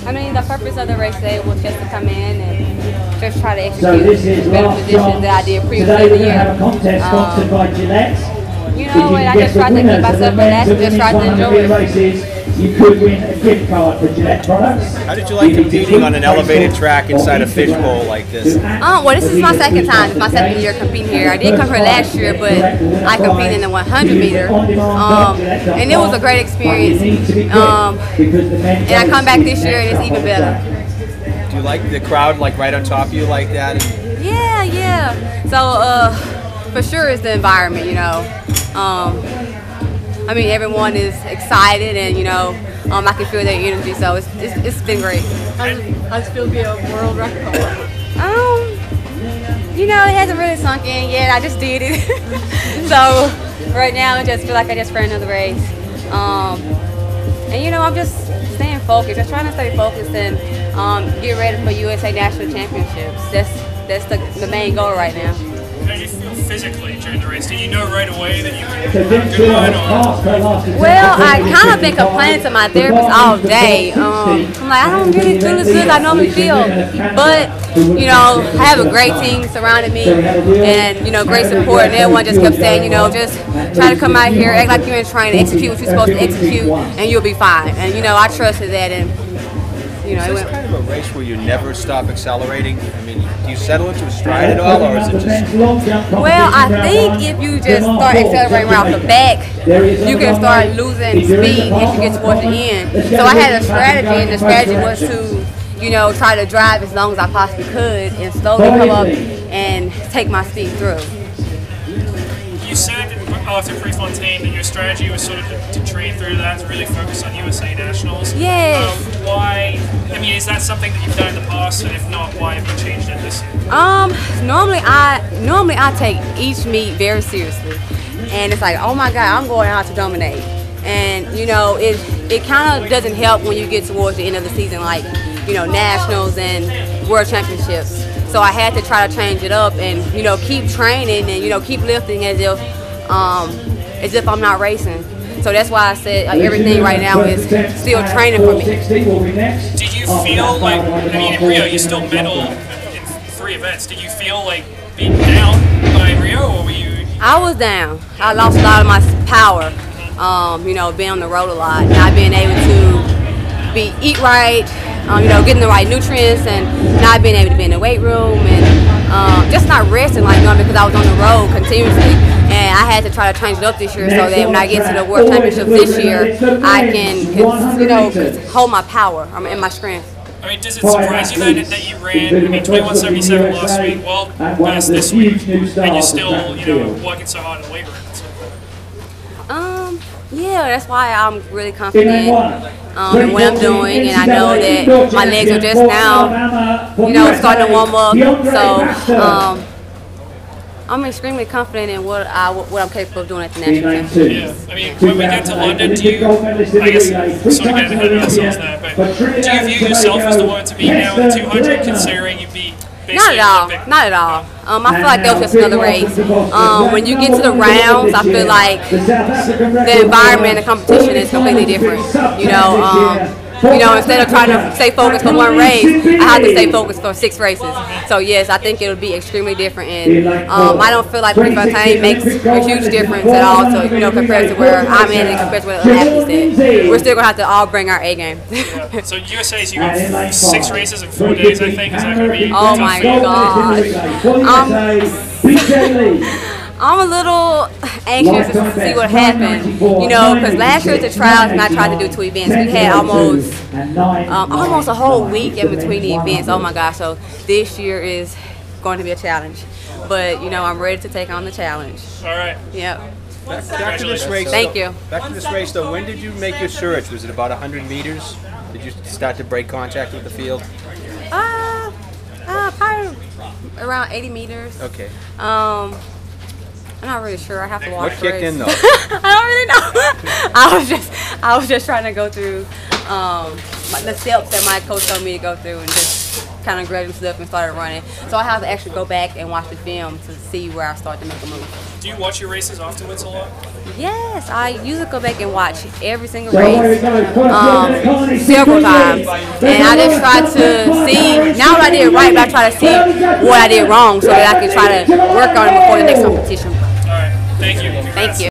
I mean, the purpose of the race today was just to come in and just try to execute better positions that I did previously in the year. You know, and I just tried to keep myself relaxed and just tried to enjoy it. You could win a gift card for Gillette products. How did you like competing on an elevated track inside a fishbowl like this? Well, this is my second time. It's my second year competing here. I did come here last year, but I competed in the 100 meter. And it was a great experience. And I come back this year and it's even better. Do you like the crowd like right on top of you like that? Yeah. So for sure it's the environment, you know. I mean, everyone is excited, and you know, I can feel their energy. So it's been great. How does it feel to be a world record holder? You know, it hasn't really sunk in yet. I just did it. So right now, I just feel like I just ran another race. And you know, I'm just staying focused, just trying to stay focused and get ready for USA National Championships. That's the main goal right now. How did you feel physically during the race? Did you know right away that you were a good one? Well, I kind of been complaining to my therapist all day. I'm like, I don't really feel as good as I normally feel. But, you know, I have a great team surrounding me and, you know, great support. And everyone just kept saying, you know, just try to come out here, act like you're in training, execute what you're supposed to execute, and you'll be fine. And, you know, I trusted that. And, you know, is this kind of a race where you never stop accelerating? I mean, do you settle into a stride at all, or is it just... Well, I think if you just start accelerating right off the back, you can start losing speed as you get towards the end. So I had a strategy, and the strategy was to, you know, try to drive as long as I possibly could and slowly come up and take my speed through. You said after Prefontaine that your strategy was sort of to train through that, to really focus on USA Nationals. Yes. Why? I mean, is that something that you've done in the past, and if not, why have you changed it this year? Normally I take each meet very seriously, and it's like, oh my God, I'm going out to dominate. And you know, it kind of doesn't help when you get towards the end of the season, like, you know, nationals and world championships. So I had to try to change it up and, you know, keep training and, you know, keep lifting as if I'm not racing. So that's why I said everything right now is still training for me. Did you feel like, I mean, in Rio you still medaled in 3 events. Did you feel like being down by Rio, or were you? I was down. I lost a lot of my power. You know, being on the road a lot, not being able to eat right. You know, getting the right nutrients and not being able to be in the weight room and just not resting like normal because I was on the road continuously. And I had to try to change it up this year so that when I get to the World Championships this year, I can, you know, hold my power and my strength. I mean, does it surprise you then that you ran, I mean, 21:77 last week, world best this week, and you're still, you know, working so hard in the weight room? Yeah, that's why I'm really confident in what I'm doing, and I know that my legs are just now, you know, starting to warm up. So I'm extremely confident in what I'm capable of doing at the national championships. Yeah, I mean, when we get to London, do you, I guess, sort of getting ahead of ourselves there, but do you view yourself as the one to be now in the 200, considering you beat? Not at all. Not at all. I feel like that was just another race. When you get to the rounds, I feel like the environment and the competition is completely different. You know, instead of trying to stay focused for one race, I have to stay focused for 6 races. So yes, I think it'll be extremely different, and I don't feel like Prefontaine makes a huge difference at all. So, you know, compared to where I'm in and compared to where the athletes at, we're still gonna have to all bring our A game. Yeah. So USA's, you got 6 races in 4 days, I think. Is that gonna be? Oh my gosh. I'm a little anxious to see what happens, you know, because last year at the trials, and I tried to do 2 events. We had almost a whole week in between the events. Oh my gosh! So this year is going to be a challenge, but you know, I'm ready to take on the challenge. All right. Yep. Back to this race. Thank you. Back to this race, though. When did you make your surge? Was it about 100 meters? Did you start to break contact with the field? Probably around 80 meters. Okay. I'm not really sure. I have to watch. What kicked in though? I don't really know. I was just trying to go through the steps that my coach told me to go through, and just kind of grabbed stuff and started running. So I have to actually go back and watch the film to see where I start to make a move. Do you watch your races afterwards a lot? Yes, I usually go back and watch every single race several times. And I just try to see, not what I did right, but I try to see what I did wrong so that I can try to work on it before the next competition. All right. Thank you. Thank you.